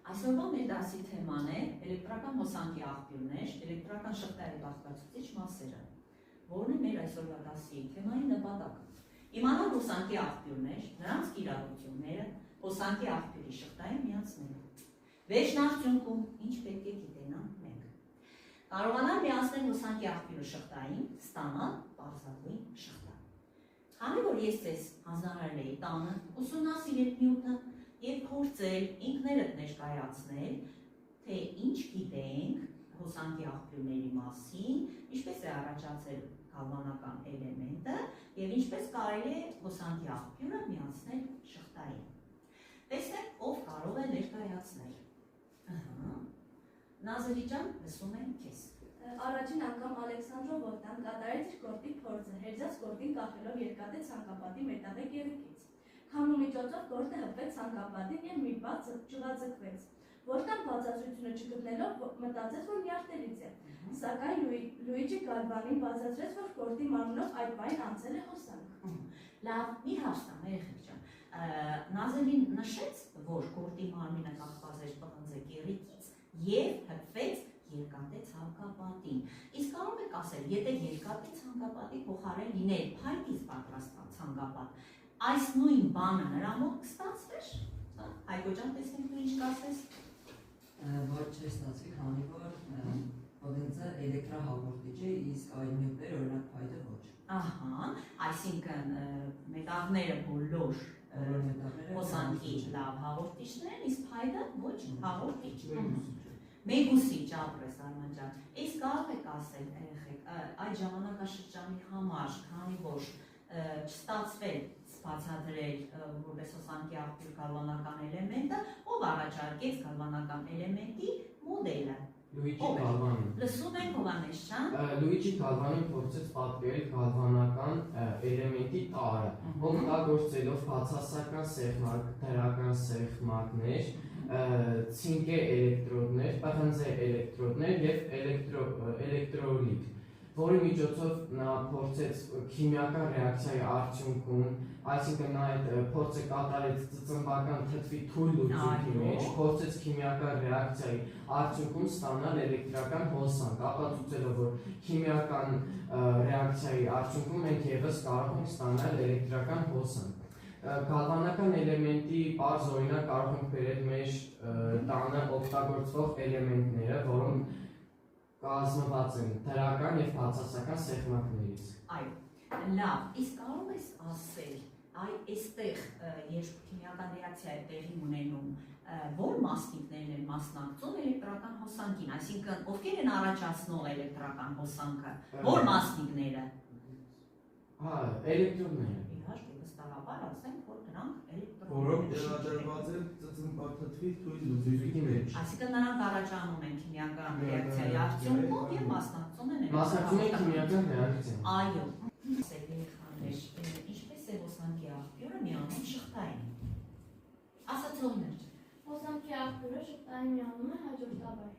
Այսօրվա մեր դասի թեման է էլեկտրական հոսանքի աղբյուրներ, էլեկտրական շղթայի բաղկացուցիչ մասերը, որն է մեր այսօրվա դասի թեմայի նպատակը։ Իմանալ հոսանքի աղբյուրներ, նրանց կիրառությունները, հոսանքի աղբյուրի շղթային միացնելը։ Վերջնարդյունքում ինչ պետք է գիտենանք մենք։ Կարողանալ միացնել հոսանքի աղբյուրը շղթային, ստանալ պարզագույն շղթա։ Քանի որ ես ձեզ հանձնարարել էի տանը ուսումնասիրել նյութը և փորձել ինքներդ ներկայացնել, թե ինչ գիտենք հոսանքի աղբյուրների մասին, ինչպես է առաջացել գալվանական էլեմենտը և ինչպես կարելի է հոսանքի աղբյուրը միացնել շղթային։ Տեսնենք, ով կարող է ներկայացնել։ Նազելի ջան, լսում ենք քեզ։ Առաջին անգամ Ալեքսանդրո Վոլտան կատարեց իր գործի փորձը, հերձած գործին կախելով երկաթե ցանկապատի մետաղե գերիկից։ Քամու միջոցով գործը հպվեց ցանկապատին և մի բաց չվազկվեց։ Վոլտան բացատրությունը չգտնելով մտածեց, որ նյարդերից է, սակայն Լուիջի Գալվանին բացատրեց, որ գործի մարմնով այդ բանին անցել է հոսանք։ Լավ, մի հարցնամ, երեխեք ջան, Նազելին նշեց, որ գործի մարմինը կախված էր պղնձե գերիկից և հպվեց երկաթե ցանկապատին։ Իսկ կարող եք ասել, եթե երկաթե ցանկապատի փոխարեն լիներ փայտից պատրաստված ցանկապատ, այս նույն բանը նրա մոտ կստացվեր։ Հայկո ջան, տեսնենք դու ինչ կասես։ Ոչ չի ստացվի, քանի որ պղնձը էլեկտրահաղորդիչ է, իսկ այլ նյութերը օրինակ փայտը ոչ։ Ահա, այսինքն մետաղները բոլոր հոսանքի լավ հաղորդիչներ են, իսկ փայտը ոչ հաղորդիչ։ Մեգուսիչ ապրես Արման ջան, իսկ կարող եք ասել երեխեք, այդ ժամանակաշրջանի համար, քանի որ չստացվել բացատրել որպես հոսանքի աղբյուր գալվանական էլեմենտը, ով առաջարկեց գալվանական էլեմենտի մոդելը։ Լուիջի Գալվանին։ Լսում ենք Հովհաննես ջան։ Լուիջի Գալվանին փորձեց պատկերել գալվանական էլեմենտի տարը, օգտագործելով բացասական սեղմակ, դրական սեղմակներ, ցինկե էլեկտրոդներ, պղնձե էլեկտրոդներ և էլեկտրոլիտ, որի միջոցով նա փորձեց քիմիական ռեակցիայի արդյունքում, այսինքն նա այդ փորձը կատարեց ծծմբական թթվի թույլ լուծույթի մեջ, փորձեց քիմիական ռեակցիայի արդյունքում ստանալ էլեկտրական հոսանք, ապացուցելով, որ քիմիական ռեակցիայի արդյունքում մենք ևս կարող ենք ստանալ էլեկտրական հոսանք։ Գալվանական էլեմենտի պարզ օրինակ կարող ենք բերել մեր տանը օգտագործվող էլեմենտները, որոնք կազմված են դրական և բացասական սեղմակներից։ Այո, լավ, իսկ կարող ես ասել, այստեղ, երբ քիմիական ռեակցիա է տեղի ունենում, որ մասնիկներն են մասնակցում էլեկտրական հոսանքին, այսինքն ովքեր են առաջացնող էլեկտրական հոսանքը, որ մասնիկները։ Էլեկտրոնները։ Իհարկե, վստահաբար ասենք, որ դրանք էլեկտրոններ։ Որոնք տեղադրված են ծծմբաթթվի թույլ լուծույթի մեջ։ Այսինքն նրանք առաջանում են քիմիական ռեակցիայի արդյունքում և մասնակցում են քիմիական ռեակցիա։ Այո, երեխաներ, ինչպես է հոսանքի աղբյուրը միանում շղթային։ Ասացողներ։ Հոսանքի աղբյուրը շղթային միանում է հաջորդաբար։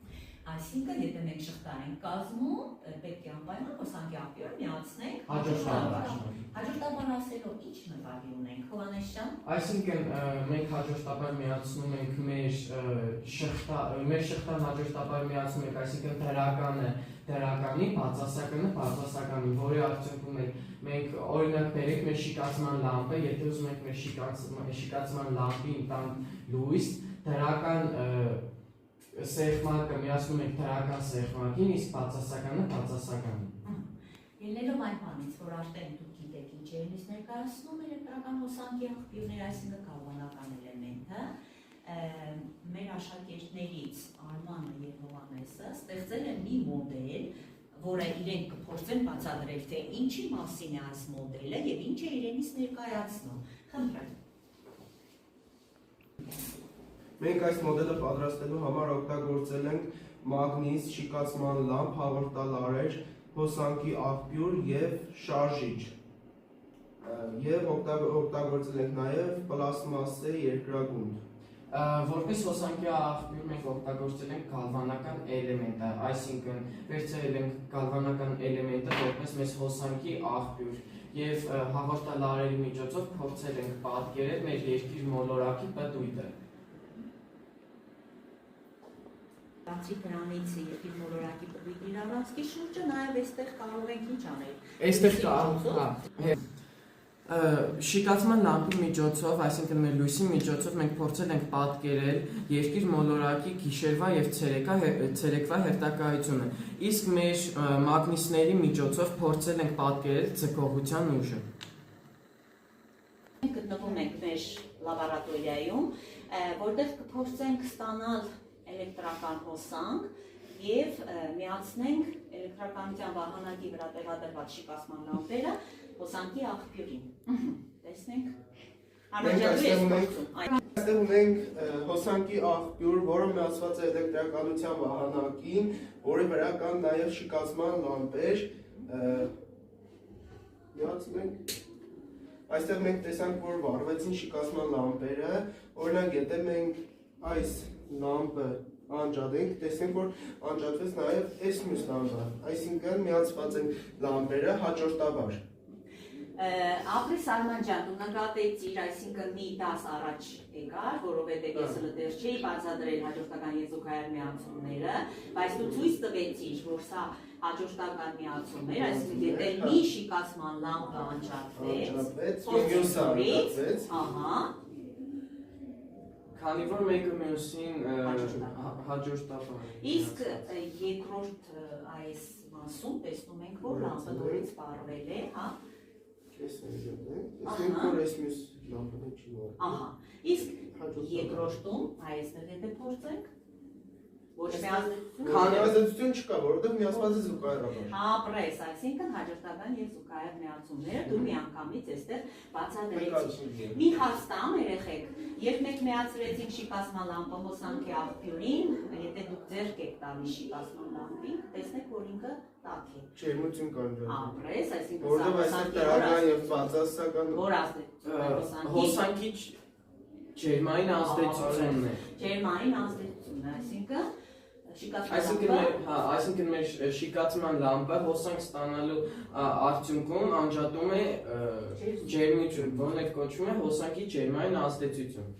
Այսինքն, եթե մենք շղթա ենք կազմում, պետք է անպայման հոսանքի աղբյուրը միացնենք հաջորդաբար։ Հաջորդաբար ասելով ինչ նկատի ունենք, Հովհաննես ջան։ Այսինքն մենք հաջորդաբար միացնում ենք մեր շղթան հաջորդաբար միացնում ենք, այսինքն դրականը դրականի, բացասականը բացասականի, որի արդյունքում մենք օրինակ բերենք մեր շիկացման լամպը, եթե ուզում ենք մեր շիկացման լամպին տանք լույս, դրական սեղմակը միացնում ենք դրական սեղմակին, իսկ բացասականը բացասականին։ Ելնելով այն բանից, որ արդեն դուք գիտեք ինչ է ինձ ներկայացնում էլեկտրական հոսանքի աղբյուրներ, այսինքն գալվանական էլեմենտը, մեր աշակերտներից Արմանը և Հովհաննեսը ստեղծել են մի մոդել, որը իրենք կփորձեն բացատրել, թե ինչի մասին է այս մոդելը և ինչ է իրենից ներկայացնում։ Խնդրեմ։ Մենք այս մոդելը պատրաստելու համար օգտագործել ենք մագնիս, շիկացման լամպ, հաղորդալարեր, հոսանքի աղբյուր և շարժիչ։ Եվ օգտագործել ենք նաև պլաստմասե երկրագունդ։ Որպես հոսանքի աղբյուր մենք օգտագործել ենք գալվանական էլեմենտը, այսինքն վերցրել ենք գալվանական էլեմենտը որպես մեզ հոսանքի աղբյուր և հաղորդալարերի միջոցով փորձել ենք պատկերել մեր երկիր մոլորակի պտույտը։ բացի դրանից երկիր մոլորակի պտույտի լավանցքի շուրջը նաև այստեղ կարող ենք ինչ անել։ Այստեղ կա շիկացման լամպի միջոցով, այսինքն մեր լույսի միջոցով մենք փորձել ենք պատկերել երկիր մոլորակի գիշերվա եւ ցերեկվա հերթակայությունը, իսկ մեր մագնիսների միջոցով փորձել ենք պատկերել ձգողության ուժը։ Մենք գտնվում ենք մեր լաբորատորիայում, որտեղ կփորձենք ստանալ էլեկտրական հոսանք եւ միացնենք էլեկտրականության վահանակի վրա տեղադրված շիկացման լամպերը հոսանքի աղբյուրին։ Տեսնենք։ Այստեղ ունենք հոսանքի աղբյուր, որը միացված է էլեկտրականության վահանակին, որի վրա կան նաև շիկացման լամպեր։ Միացնենք։ Այստեղ մենք տեսանք, որ վառվեցին շիկացման լամպերը, օրինակ եթե մենք այս լամպը անջատենք, տեսնենք, որ անջատվեց նաև այս մյուս լամպը, այսինքն միացված են լամպերը հաջորդաբար։ Ապրի Սարմանջան, դու նկատեցիր, այսինքն մի դաս առաջ եկար, որովհետև ես դեռ չէի բացատրել հաջորդական եզուկայար միացումները, բայց դու ցույց տվեցիր, որ սա հաջորդական միացումներ, այսինքն եթե մի շիկացման լամպը անջատվեց, քանի որ մեկը մյուսին հաջորդաբար։ Իսկ երկրորդ այս մասում տեսնում ենք, որ լամպը նորից վառվել է, հա։ Տեսնենք, որ այս մյուս լամպը չի վառվել։ Ահա, իսկ երկրորդում, այստեղ եթե փորձենք, ոչ մի ազդեցություն։ Քանի ազդեցություն չկա, որովհետև միացված է զուգահեռաբար։ Ապրես, այսինքն հաջորդական եւ զուգահեռ միացումները դու միանգամից այստեղ բացատրեցիր։ Մի հաստամ երեխեք, երբ մենք միացրեցինք շիկացման լամպը հոսանքի աղբյուրին, եթե դուք ձեռք եք տալի շիկացման լամպին, տեսնեք, որ ինքը տաք է։ Ջերմություն կան։ Ապրես, այսինքն որովհետև այստեղ տեղական եւ բացասական որ ազդեցություն հոսանքի ջերմային ազդեցությունն է։ Ջերմային ազդեցությունն է, այսինքն Այսինքն մեր շիկացման լամպը հոսանք ստանալու արդյունքում անջատում է ջերմություն, որն էլ կոչվում է հոսանքի ջերմային ազդեցություն։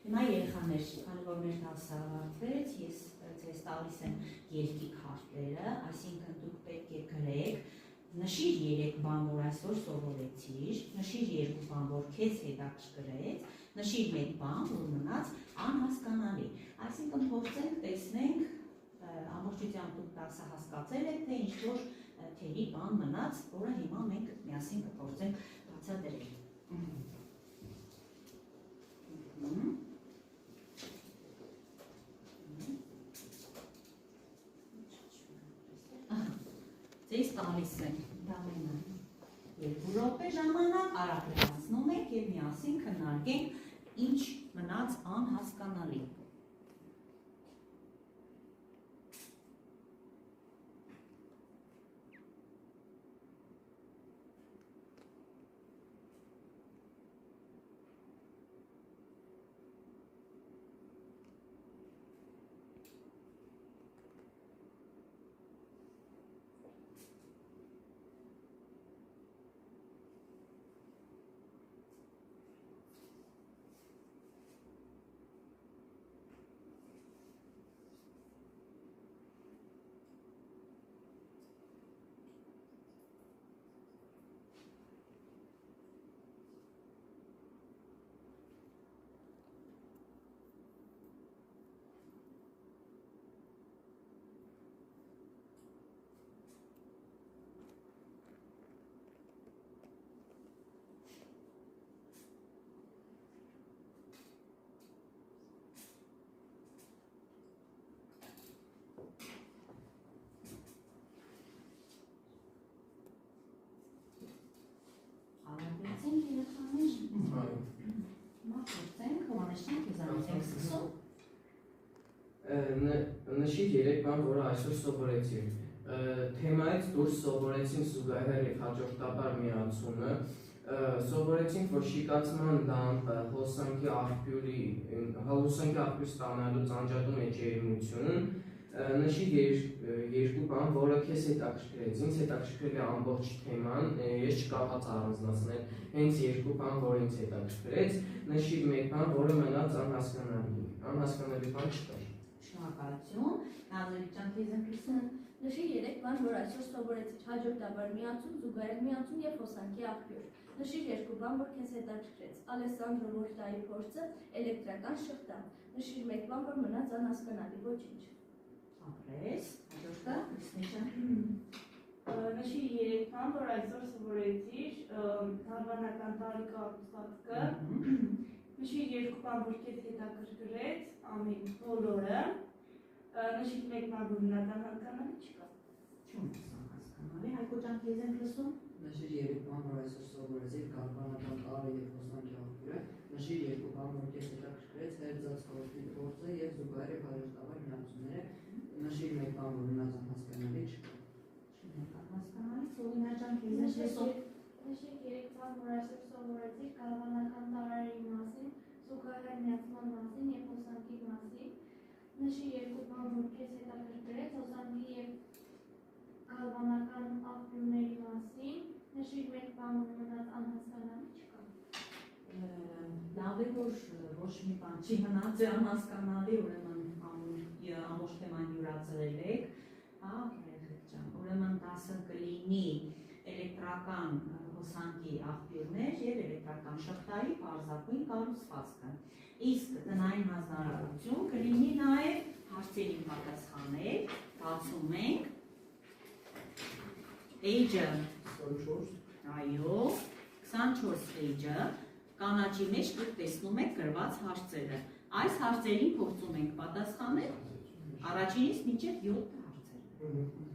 Հիմա երեխաներ, քանի որ մեր դասը ավարտվեց, ես ձեզ տալիս եմ երկիկ հարցերը, այսինքն դուք պետք է գրեք, նշիր 3 բան, որ այսօր սովորեցիր, նշիր 2 բան, որ քեզ հետաքրքրեց, նշիր 1 բան, որ մնաց անհասկանալի։ Այսինքն փորձենք տեսնենք ամբողջությամբ դուք դասը հասկացել եք, թե ինչ-որ թերի բան մնաց, որը հիմա մենք միասին կփորձենք բացատրել։ Ձեզ տալիս եմ, դավենան, 2 րոպե ժամանակ արագ լրացնում եք և միասին քննարկենք ինչ մնաց անհասկանալի։ Նշիր 3 բան, որը այսօր սովորեցին։ Թեմայից դուրս սովորեցին զուգահեռ եւ հաջորդաբար միացումը, սովորեցինք, որ շիկացման լամպը հոսանքի աղբյուր ստանալուց անջատում է ջերմություն, Նշիր երկու բան, որը քեզ հետաքրքրեց, ինձ հետաքրքրել է ամբողջ թեման, ես չկարողացա առանձնացնել հենց երկու բան, որ ինձ հետաքրքրեց, նշիր մեկ բան, որը մնաց անհասկանալի բան չկար։ Շնորհակալություն, Նազարի ջան, քեզ եմ լսում։ Նշի 3 բան, որ այսօր սովորեցիր՝ հաջորդաբար միացում, զուգահեռ միացում եւ հոսանքի աղբյուր։ Նշի 2 բան, որ քեզ հետաքրքրեց՝ Ալեսանդրո Վոլտայի փորձը, էլեկտրական շղթա։ Նշի 1 բան, որ մնաց անհասկանալի, ոչինչ։ Ապրես, հաջորդը, Լուսնի ջան։ Նշի 3 բան, որ այսօր սովորեցիր՝ հարվանական տարիքահատվածքը։ Նշի 2 բան, որ քեզ հետաքրքրեց, ամեն բոլորը։ Նշի 1 բան, որ մնաց անհասկանալի չկա։ Չունես անհասկանալի, Հայկո ջան, քեզ եմ լսում։ Նշիր 3 բան, որ այսօր սովորեցիր կարբոնական տարը եւ հոսանքի աղբյուրը, նշիր 2 բան, որ քեզ հետաքրքրեց հերձած գործի փորձը եւ զուգահեռ հաջորդաբար միացումները, նշիր 1 բան, որ մնաց անհասկանալի չկա։ Չունես անհասկանալի, Սողինա ջան, քեզ եմ լսում։ Նշի 3 բան, որ այսօր սովորեցիր կարբոնական տարրերի մասին, զուգահեռ միացման մասին եւ հոսանքի մասին։ Նշի 2 բան, որ քեզ հետաքրքրեց հոսանքի եւ կարբոնական աղբյուրների մասին։ Նշի 1 բան, որ մնաց անհասկանալի չկա։ Լավ է, որ ոչ մի բան չի մնաց անհասկանալի, ուրեմն ամբողջ թեման յուրացրել եք, հա, երեխեք ջան, ուրեմն դասը կլինի էլեկտրական հոսանքի աղբյուրներ եւ էլեկտրական շղթայի պարզակույն կառուցվածքը։ Իսկ տնային հանձնարարություն կլինի նաեւ հարցերին պատասխանել, բացում ենք Page-ը, 24 այո, 24 page-ը, կանաչի մեջ դուք տեսնում եք գրված հարցերը։ Այս հարցերին փորձում ենք պատասխանել առաջինից մինչև 7 հարցեր։